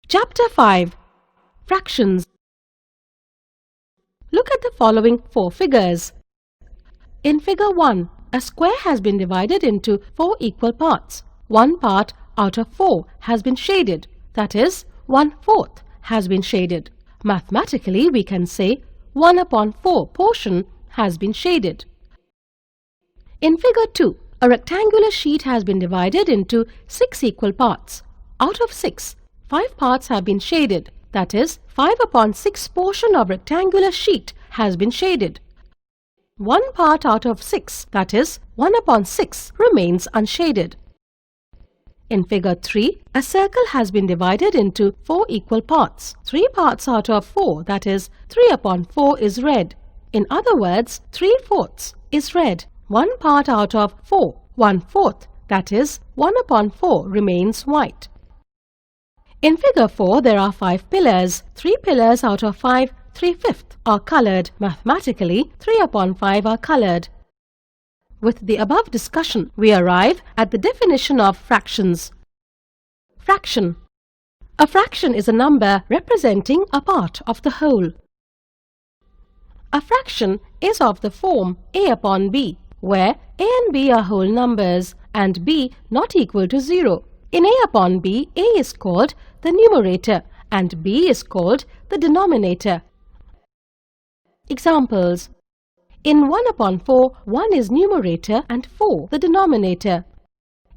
Chapter 5. Fractions. Look at the following 4 figures. In figure 1, a square has been divided into 4 equal parts. One part out of 4 has been shaded, that is, 1/4 has been shaded. Mathematically, we can say 1/4 portion has been shaded. In figure 2, a rectangular sheet has been divided into 6 equal parts. Out of 6, 5 parts have been shaded, that is, 5/6 portion of rectangular sheet has been shaded. One part out of 6, that is, 1/6, remains unshaded. In figure 3, a circle has been divided into 4 equal parts. 3 parts out of 4, that is, 3/4 is red. In other words, 3/4 is red. One part out of 4, 1/4, that is, 1/4 remains white. In figure 4, there are 5 pillars. 3 pillars out of 5, 3/5 are colored. Mathematically, 3/5 are colored. With the above discussion, we arrive at the definition of fractions. Fraction. A fraction is a number representing a part of the whole. A fraction is of the form a/b, where a and b are whole numbers and b not equal to 0. In a/b, a is called the numerator and b is called the denominator. Examples. In 1/4, 1 is numerator and 4 the denominator.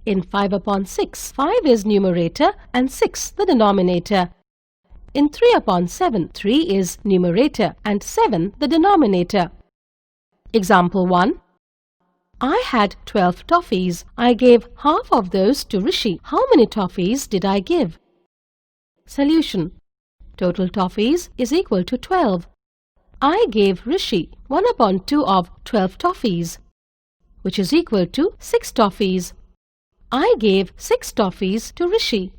In 5/6, 5 is numerator and 6 the denominator. In 3/7, 3 is numerator and 7 the denominator. Example 1. I had 12 toffees. I gave half of those to Rishi. How many toffees did I give? Solution. Total toffees is equal to 12. I gave Rishi 1/2 of 12 toffees, which is equal to 6 toffees. I gave 6 toffees to Rishi.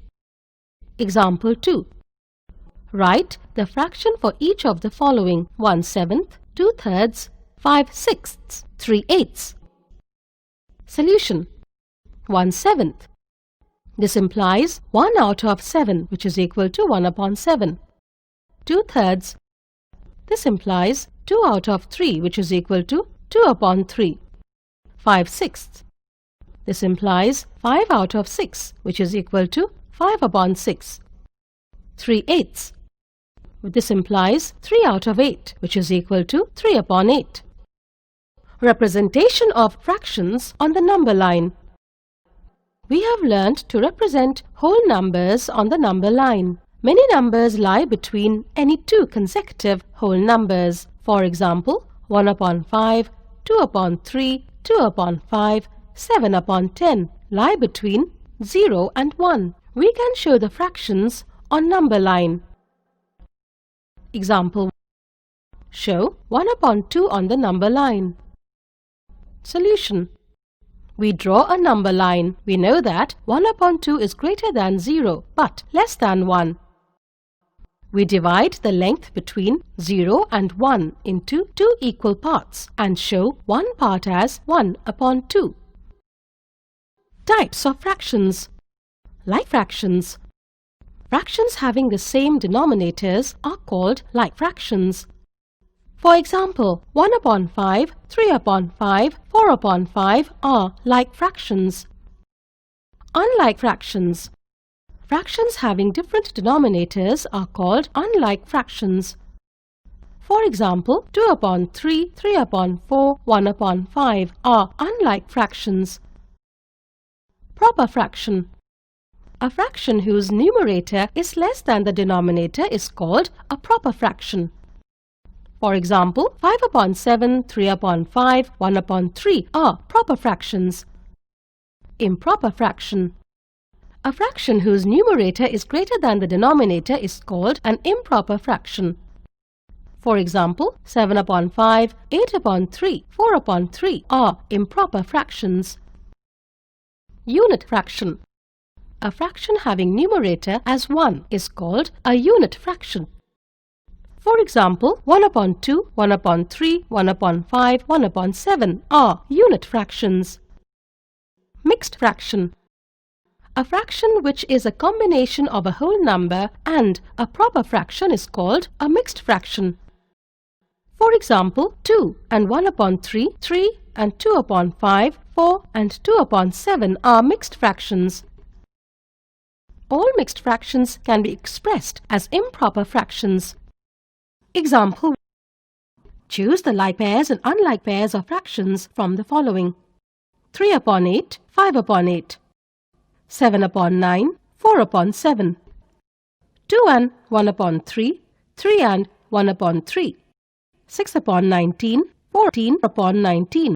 Example 2. Write the fraction for each of the following: 1/7, 2/3, 5/6, 3/8. Solution. 1/7. This implies 1 out of 7, which is equal to 1/7. 2/3. This implies 2 out of 3, which is equal to 2/3. 5/6. This implies 5 out of 6, which is equal to 5/6. 3/8. This implies 3 out of 8, which is equal to 3/8. Representation of fractions on the number line. We have learned to represent whole numbers on the number line. Many numbers lie between any 2 consecutive whole numbers. For example, 1/5, 2/3, 2/5, 7/10 lie between 0 and 1. We can show the fractions on number line. Example. Show 1/2 on the number line. Solution. We draw a number line. We know that 1/2 is greater than 0 but less than 1. We divide the length between 0 and 1 into 2 equal parts and show one part as 1/2. Types of fractions. Like fractions. Fractions having the same denominators are called like fractions. For example, 1/5, 3/5, 4/5 are like fractions. Unlike fractions. Fractions having different denominators are called unlike fractions. For example, 2/3, 3/4, 1/5 are unlike fractions. Proper fraction. A fraction whose numerator is less than the denominator is called a proper fraction. For example, 5/7, 3/5, 1/3 are proper fractions. Improper fraction. A fraction whose numerator is greater than the denominator is called an improper fraction. For example, 7/5, 8/3, 4/3 are improper fractions. Unit fraction. A fraction having numerator as 1 is called a unit fraction. For example, 1/2, 1/3, 1/5, 1/7 are unit fractions. Mixed fraction. A fraction which is a combination of a whole number and a proper fraction is called a mixed fraction. For example, 2 and 1 upon 3, 3 and 2 upon 5, 4 and 2 upon 7 are mixed fractions. All mixed fractions can be expressed as improper fractions. Example: choose the like pairs and unlike pairs of fractions from the following: 3 upon 8, 5 upon 8, 7 upon 9, 4 upon 7, 2 and 1 upon 3, 3 and 1 upon 3, 6 upon 19, 14 upon 19,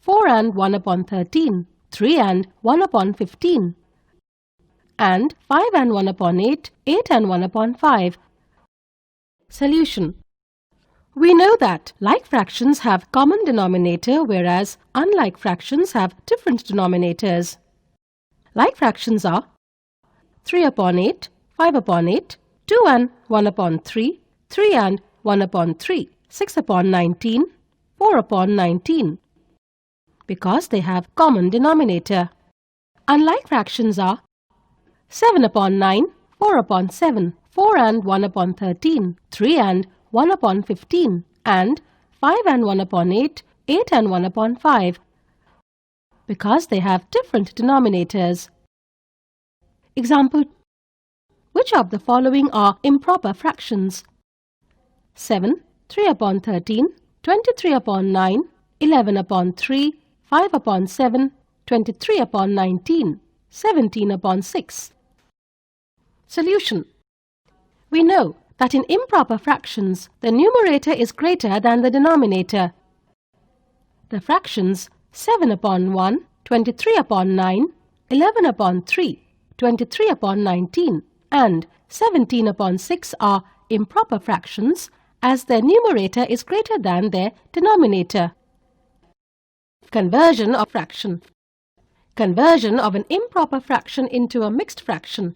4 and 1 upon 13, 3 and 1 upon 15, and 5 and 1 upon 8, 8 and 1 upon 5. Solution: we know that like fractions have common denominator, whereas unlike fractions have different denominators. Like fractions are 3 upon 8, 5 upon 8, 2 and 1 upon 3, 3 and 1 upon 3, 6 upon 19, 4 upon 19, because they have common denominator. Unlike fractions are 7 upon 9, 4 upon 7, 4 and 1 upon 13, 3 and 1 upon 15, and 5 and 1 upon 8, 8 and 1 upon 5, because they have different denominators. Example: which of the following are improper fractions? 7, 3 upon 13, 23 upon 9, 11 upon 3, 5 upon 7, 23 upon 19, 17 upon 6. Solution: we know that in improper fractions, the numerator is greater than the denominator. The fractions 7 upon 1, 23 upon 9, 11 upon 3, 23 upon 19, and 17 upon 6 are improper fractions as their numerator is greater than their denominator. Conversion of fraction. Conversion of an improper fraction into a mixed fraction.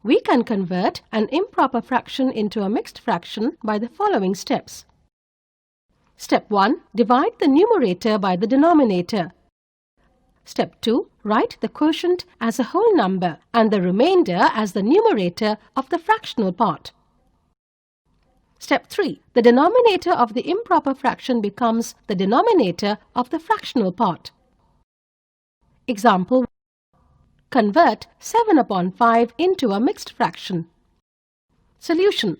We can convert an improper fraction into a mixed fraction by the following steps. Step 1. Divide the numerator by the denominator. Step 2. Write the quotient as a whole number and the remainder as the numerator of the fractional part. Step 3. The denominator of the improper fraction becomes the denominator of the fractional part. Example: convert 7 upon 5 into a mixed fraction. Solution: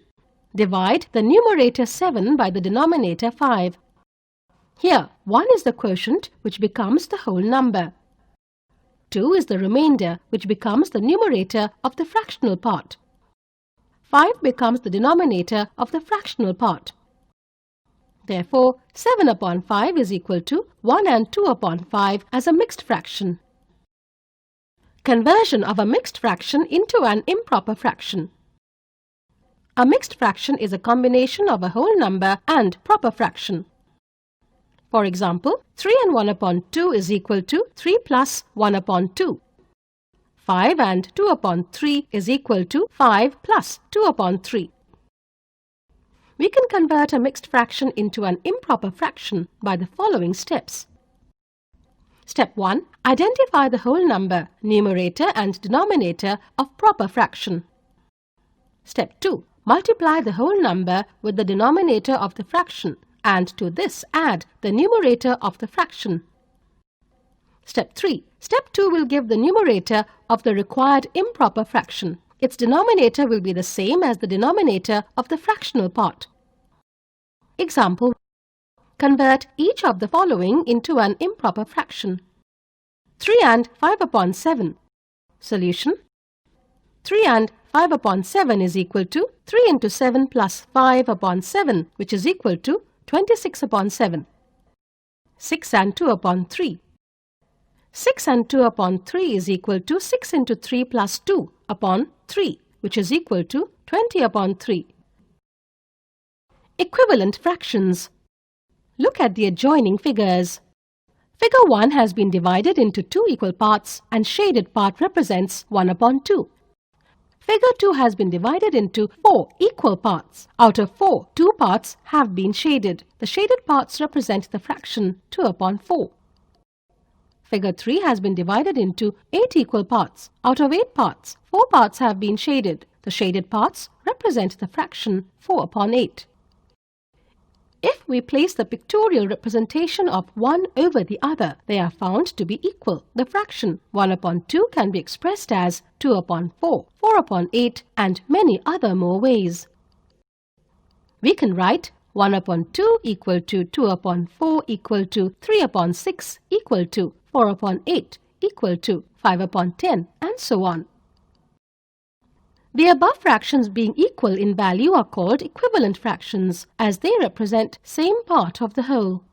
divide the numerator 7 by the denominator 5. Here, 1 is the quotient, which becomes the whole number. 2 is the remainder, which becomes the numerator of the fractional part. 5 becomes the denominator of the fractional part. Therefore, 7 upon 5 is equal to 1 and 2 upon 5 as a mixed fraction. Conversion of a mixed fraction into an improper fraction. A mixed fraction is a combination of a whole number and proper fraction. For example, 3 and 1 upon 2 is equal to 3 plus 1 upon 2. 5 and 2 upon 3 is equal to 5 plus 2 upon 3. We can convert a mixed fraction into an improper fraction by the following steps. Step 1. Identify the whole number, numerator and denominator of proper fraction. Step 2. Multiply the whole number with the denominator of the fraction and to this add the numerator of the fraction. Step 3. Step 2 will give the numerator of the required improper fraction. Its denominator will be the same as the denominator of the fractional part. Example: convert each of the following into an improper fraction. 3 and 5 upon 7. Solution: 3 and 5 upon 7 is equal to 3 into 7 plus 5 upon 7, which is equal to 26 upon 7. 6 and 2 upon 3. 6 and 2 upon 3 is equal to 6 into 3 plus 2 upon 3, which is equal to 20 upon 3. Equivalent fractions. Look at the adjoining figures. Figure 1 has been divided into 2 equal parts and shaded part represents 1 upon 2. Figure 2 has been divided into 4 equal parts. Out of 4, 2 parts have been shaded. The shaded parts represent the fraction 2 upon 4. Figure 3 has been divided into 8 equal parts. Out of 8 parts, 4 parts have been shaded. The shaded parts represent the fraction 4 upon 8. If we place the pictorial representation of one over the other, they are found to be equal. The fraction 1 upon 2 can be expressed as 2 upon 4, 4 upon 8, and many other more ways. We can write 1 upon 2 equal to 2 upon 4 equal to 3 upon 6 equal to 4 upon 8 equal to 5 upon 10, and so on. The above fractions being equal in value are called equivalent fractions, as they represent same part of the whole.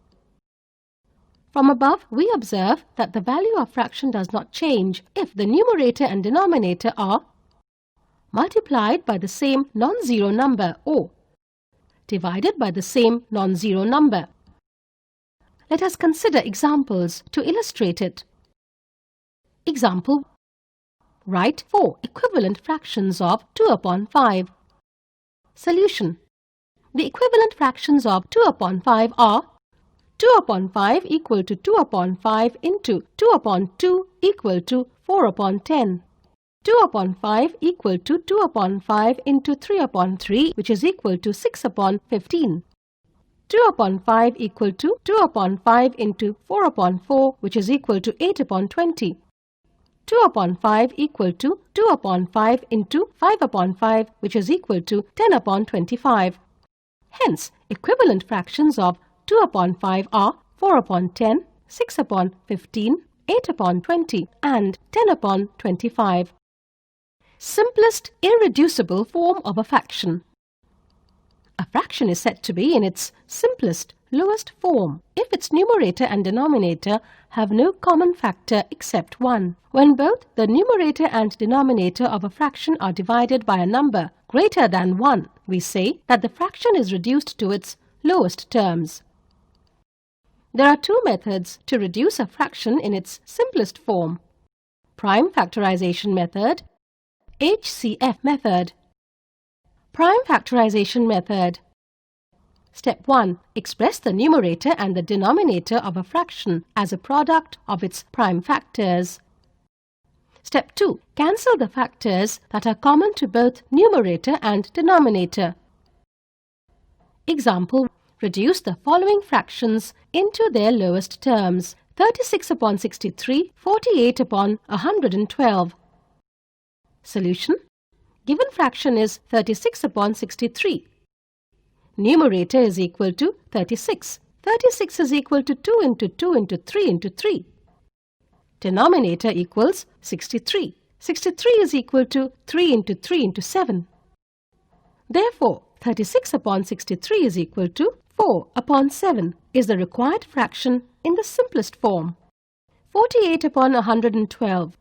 From above, we observe that the value of fraction does not change if the numerator and denominator are multiplied by the same non-zero number or divided by the same non-zero number. Let us consider examples to illustrate it. Example: write 4 equivalent fractions of 2 upon 5. Solution: the equivalent fractions of 2 upon 5 are 2 upon 5 equal to 2 upon 5 into 2 upon 2 equal to 4 upon 10. 2 upon 5 equal to 2 upon 5 into 3 upon 3, which is equal to 6 upon 15. 2 upon 5 equal to 2 upon 5 into 4 upon 4, which is equal to 8 upon 20. 2 upon 5 equal to 2 upon 5 into 5 upon 5, which is equal to 10 upon 25. Hence, equivalent fractions of 2 upon 5 are 4 upon 10, 6 upon 15, 8 upon 20, and 10 upon 25. Simplest irreducible form of a fraction. A fraction is said to be in its simplest, lowest form if its numerator and denominator have no common factor except 1. When both the numerator and denominator of a fraction are divided by a number greater than 1, we say that the fraction is reduced to its lowest terms. There are two methods to reduce a fraction in its simplest form: prime factorization method, HCF method. Prime factorization method. Step 1. Express the numerator and the denominator of a fraction as a product of its prime factors. Step 2. Cancel the factors that are common to both numerator and denominator. Example: reduce the following fractions into their lowest terms: 36 upon 63, 48 upon 112. Solution: given fraction is 36 upon 63. Numerator is equal to 36. 36 is equal to 2 into 2 into 3 into 3. Denominator equals 63. 63 is equal to 3 into 3 into 7. Therefore, 36 upon 63 is equal to 4 upon 7 is the required fraction in the simplest form. 48 upon 112.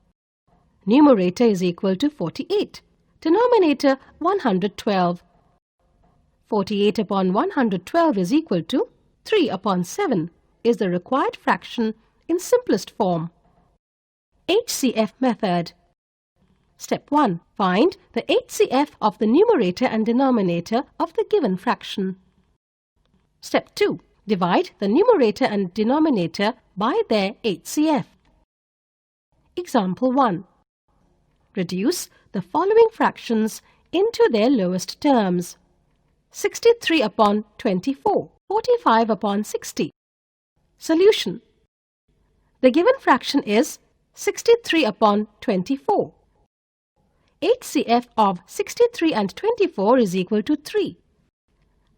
Numerator is equal to 48. Denominator 112. 48 upon 112 is equal to 3 upon 7 is the required fraction in simplest form. HCF method. Step 1. Find the HCF of the numerator and denominator of the given fraction. Step 2. Divide the numerator and denominator by their HCF. Example 1. Reduce the following fractions into their lowest terms: 63 upon 24, 45 upon 60. Solution: the given fraction is 63 upon 24. HCF of 63 and 24 is equal to 3.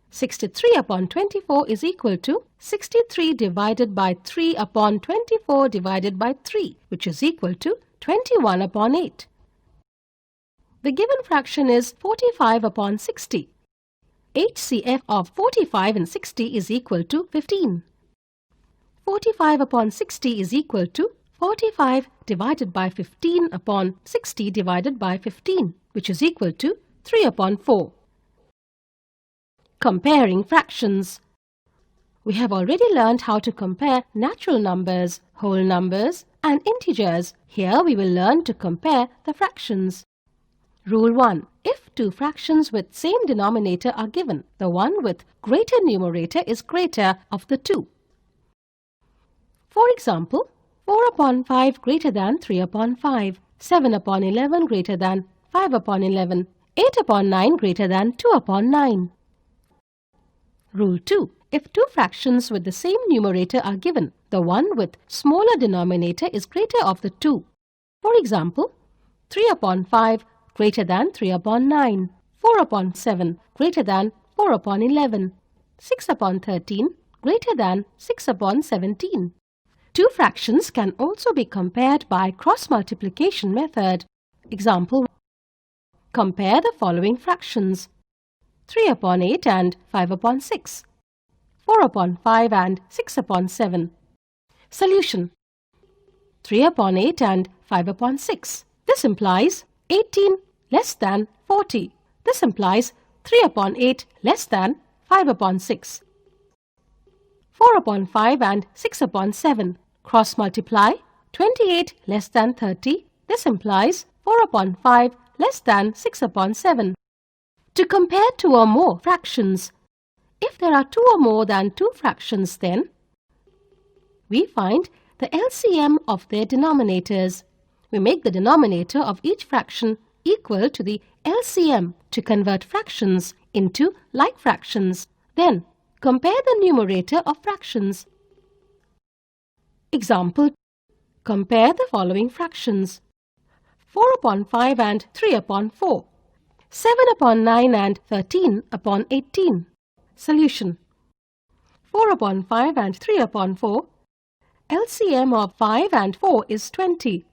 63 upon 24 is equal to 63 divided by 3 upon 24 divided by 3, which is equal to 21 upon 8. The given fraction is 45 upon 60. HCF of 45 and 60 is equal to 15. 45 upon 60 is equal to 45 divided by 15 upon 60 divided by 15, which is equal to 3 upon 4. Comparing fractions. We have already learned how to compare natural numbers, whole numbers, and integers. Here we will learn to compare the fractions. Rule 1. If two fractions with same denominator are given, the one with greater numerator is greater of the two. For example, 4 upon 5 greater than 3 upon 5, 7 upon 11 greater than 5 upon 11, 8 upon 9 greater than 2 upon 9. Rule 2. If two fractions with the same numerator are given, the one with smaller denominator is greater of the two. For example, 3 upon 5 greater than 3 upon 9, 4 upon 7 greater than 4 upon 11, 6 upon 13 greater than 6 upon 17. Two fractions can also be compared by cross-multiplication method. Example: compare the following fractions: 3 upon 8 and 5 upon 6, 4 upon 5 and 6 upon 7. Solution: 3 upon 8 and 5 upon 6. This implies 18 less than 40. This implies 3 upon 8 less than 5 upon 6. 4 upon 5 and 6 upon 7. Cross multiply 28 less than 30. This implies 4 upon 5 less than 6 upon 7. To compare two or more fractions, if there are two or more than two fractions, then we find the LCM of their denominators. We make the denominator of each fraction equal to the LCM to convert fractions into like fractions. Then, compare the numerator of fractions. Example: compare the following fractions: 4 upon 5 and 3 upon 4, 7 upon 9 and 13 upon 18. Solution: 4 upon 5 and 3 upon 4. LCM of 5 and 4 is 20.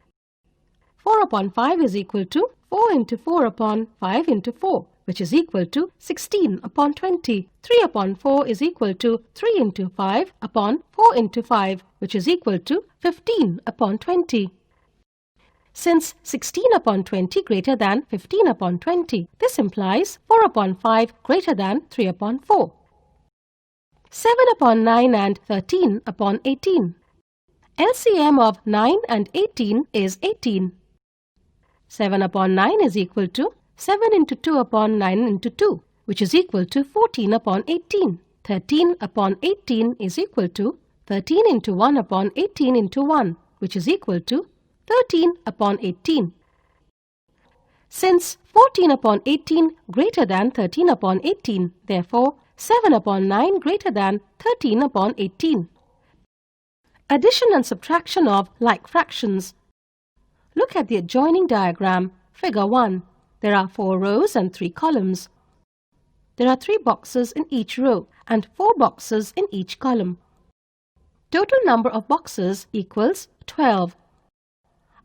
4 upon 5 is equal to 4 into 4 upon 5 into 4, which is equal to 16 upon 20. 3 upon 4 is equal to 3 into 5 upon 4 into 5, which is equal to 15 upon 20. Since 16 upon 20 greater than 15 upon 20, this implies 4 upon 5 greater than 3 upon 4. 7 upon 9 and 13 upon 18. LCM of 9 and 18 is 18. 7 upon 9 is equal to 7 into 2 upon 9 into 2, which is equal to 14 upon 18. 13 upon 18 is equal to 13 into 1 upon 18 into 1, which is equal to 13 upon 18. Since 14 upon 18 greater than 13 upon 18, therefore 7 upon 9 greater than 13 upon 18. Addition and subtraction of like fractions. Look at the adjoining diagram, figure 1. There are 4 rows and 3 columns. There are 3 boxes in each row and 4 boxes in each column. Total number of boxes equals 12.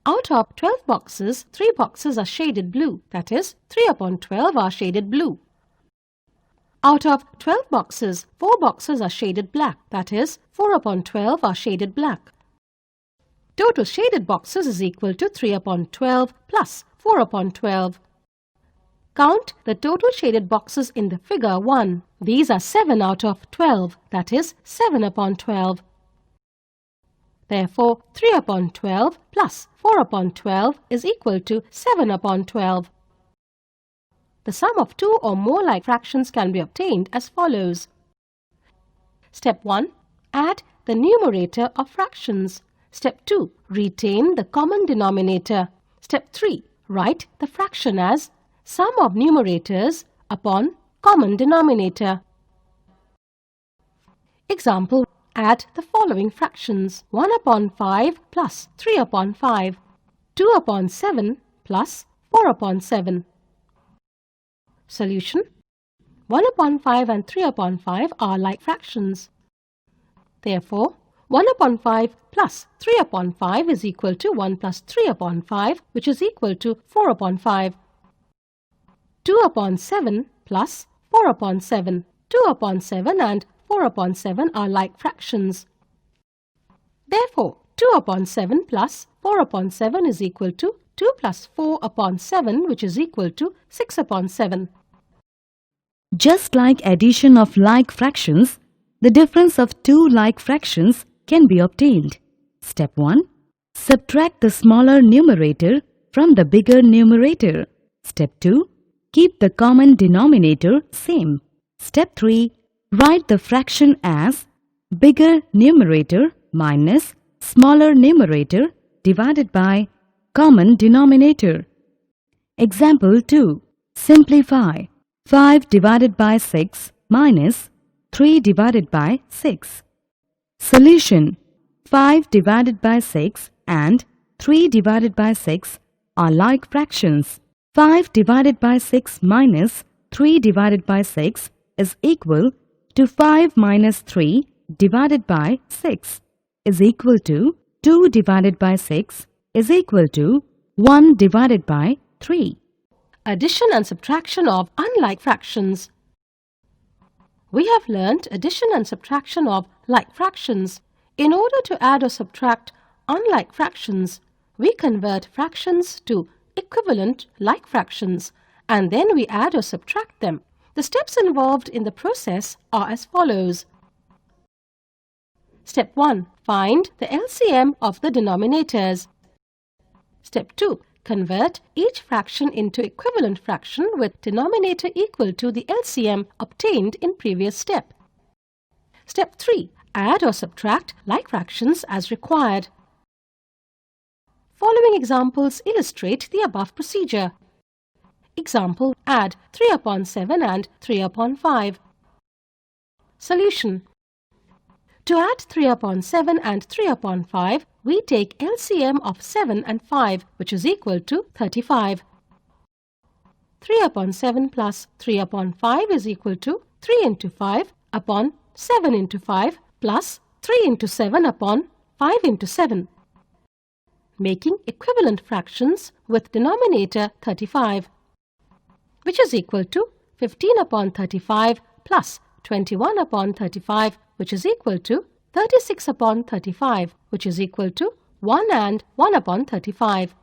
Out of 12 boxes, 3 boxes are shaded blue, that is, 3 upon 12 are shaded blue. Out of 12 boxes, 4 boxes are shaded black, that is, 4 upon 12 are shaded black. Total shaded boxes is equal to 3 upon 12 plus 4 upon 12. Count the total shaded boxes in the figure 1. These are 7 out of 12, that is, 7 upon 12. Therefore, 3 upon 12 plus 4 upon 12 is equal to 7 upon 12. The sum of two or more like fractions can be obtained as follows. Step 1. Add the numerator of fractions. Step 2. Retain the common denominator. Step 3. Write the fraction as sum of numerators upon common denominator. Example: add the following fractions: 1 upon 5 plus 3 upon 5, 2 upon 7 plus 4 upon 7. Solution: 1 upon 5 and 3 upon 5 are like fractions. Therefore, 1 upon 5 plus 3 upon 5 is equal to 1 plus 3 upon 5, which is equal to 4 upon 5. 2 upon 7 plus 4 upon 7. 2 upon 7 and 4 upon 7 are like fractions. Therefore, 2 upon 7 plus 4 upon 7 is equal to 2 plus 4 upon 7, which is equal to 6 upon 7. Just like addition of like fractions, the difference of two like fractions can be obtained. Step 1. Subtract the smaller numerator from the bigger numerator. Step 2. Keep the common denominator same. Step 3. Write the fraction as bigger numerator minus smaller numerator divided by common denominator. Example 2. Simplify. 5 divided by 6 minus 3 divided by 6. Solution. 5 divided by 6 and 3 divided by 6 are like fractions. 5 divided by 6 minus 3 divided by 6 is equal to 5 minus 3 divided by 6 is equal to 2 divided by 6 is equal to 1 divided by 3. Addition and subtraction of unlike fractions. We have learnt addition and subtraction of like fractions. In order to add or subtract unlike fractions, we convert fractions to equivalent like fractions and then we add or subtract them. The steps involved in the process are as follows. Step 1. Find the LCM of the denominators. Step 2. Convert each fraction into equivalent fraction with denominator equal to the LCM obtained in previous step. Step 3. Add or subtract like fractions as required. Following examples illustrate the above procedure. Example: add 3 upon 7 and 3 upon 5. Solution. To add 3 upon 7 and 3 upon 5, we take LCM of 7 and 5, which is equal to 35. 3 upon 7 plus 3 upon 5 is equal to 3 into 5 upon 7 into 5 plus 3 into 7 upon 5 into 7, making equivalent fractions with denominator 35, which is equal to 15 upon 35 plus 21 upon 35, which is equal to 36 upon 35, which is equal to 1 and 1 upon 35.